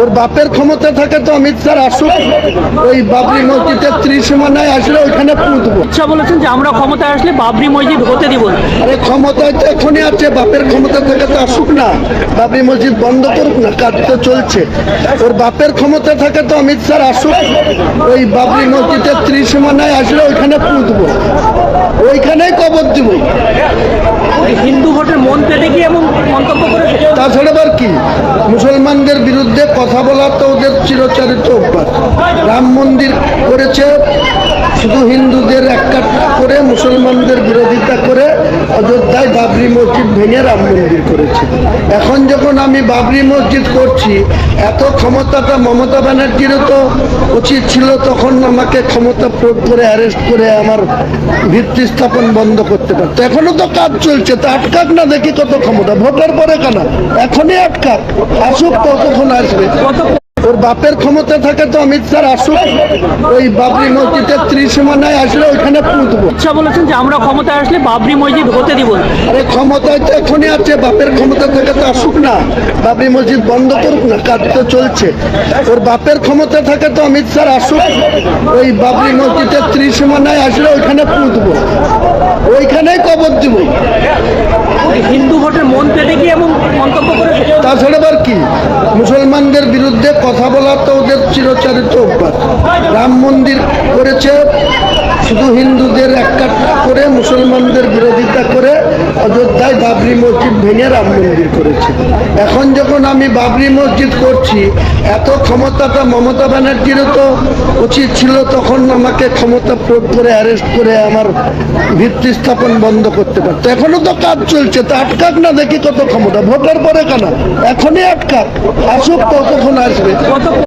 ওর বাপের ক্ষমতা থাকে তো অমিত স্যার আসুক, ওই বাবরি মসজিদের ত্রিসীমানায় আসলে ওইখানে পুঁতবো। আচ্ছা, বলেছেন যে আমরা ক্ষমতায় আসলে বাবরি মসজিদ হতে দিব না। আরে ক্ষমতায় তো এখনই আছে, বাপের ক্ষমতা থেকে তো আসুক না, বাবরি মসজিদ বন্ধ করুক না, কাজ তো চলছে। ওর বাপের ক্ষমতা থাকে তো অমিত স্যার আসুক, ওই বাবরি মসজিদের ত্রিসীমানায় আসলে ওইখানে পুঁতবো, ওইখানেই কবর দিব। হিন্দু ভোটের মন পেতে কি এমন মন্তব্য করেছে? তাছাড়া আবার কি, মুসলমানদের বিরুদ্ধে কথা বলা তো ওদের চিরচরিত অভ্যাস। রাম মন্দির করেছে, শুধু হিন্দুদের একাট্টা করে মুসলমানদের বিরোধিতা করে অযোধ্যায় বাবরি মসজিদ ভেঙে রাম মন্দির করেছে। এখন যখন আমি বাবরি মসজিদ করছি, এত ক্ষমতাটা মমতা ব্যানার্জিরও তো উচিত ছিল তখন আমাকে ক্ষমতা প্রয়োগ করে অ্যারেস্ট করে আমার ভিত্তি স্থাপন বন্ধ করতে পারতো। এখনো তো কাজ চলছে, তা আটকাক না, দেখি কত ক্ষমতা, ভোটের পরে কেন, এখনই আটকাক, আসুক, কতক্ষণ আসবে। ওর বাপের ক্ষমতা থাকে তো অমিত স্যার আসুক, ওই বাবরি মসজিদের ত্রিসীমানায় আসলে ওইখানে পুঁতবো। আচ্ছা, বলেছেন যে আমরা ক্ষমতায় আসলে বাবরি মসজিদ হতে দিব না। আরে ক্ষমতায় তো এখনই আছে, বাপের ক্ষমতা থেকে তো আসুক না, বাবরি মসজিদ বন্ধ করুক না, কাজ তো চলছে। ওর বাপের ক্ষমতা থাকে তো অমিত স্যার আসুক, ওই বাবরি মসজিদের ত্রিসীমানায় আসলে ওইখানে পুঁতবো, ওইখানেই কবর দিব। হিন্দু ভোটের মন পেতে কি এমন মন্তব্য করেছে? তাছাড়া আবার কি, মুসলমানদের বিরুদ্ধে কথা বলা তো ওদের চিরচরিত অভ্যাস। রাম মন্দির করেছে, শুধু হিন্দুদের একাট্টা করে মুসলমানদের বিরোধিতা করে অযোধ্যায় বাবরি মসজিদ ভেঙে রাম মন্দির করেছে। এখন যখন আমি বাবরি মসজিদ করছি, এত ক্ষমতাটা মমতা ব্যানার্জিরও তো উচিত ছিল তখন আমাকে ক্ষমতা প্রয়োগ করে অ্যারেস্ট করে আমার ভিত্তি স্থাপন বন্ধ করতে পারতো। এখনো তো কাজ চলছে, তা আটকাক না, দেখি কত ক্ষমতা, ভোটের পরে কেন, এখনই আটকাক, আসুক, কতক্ষণ আসবে।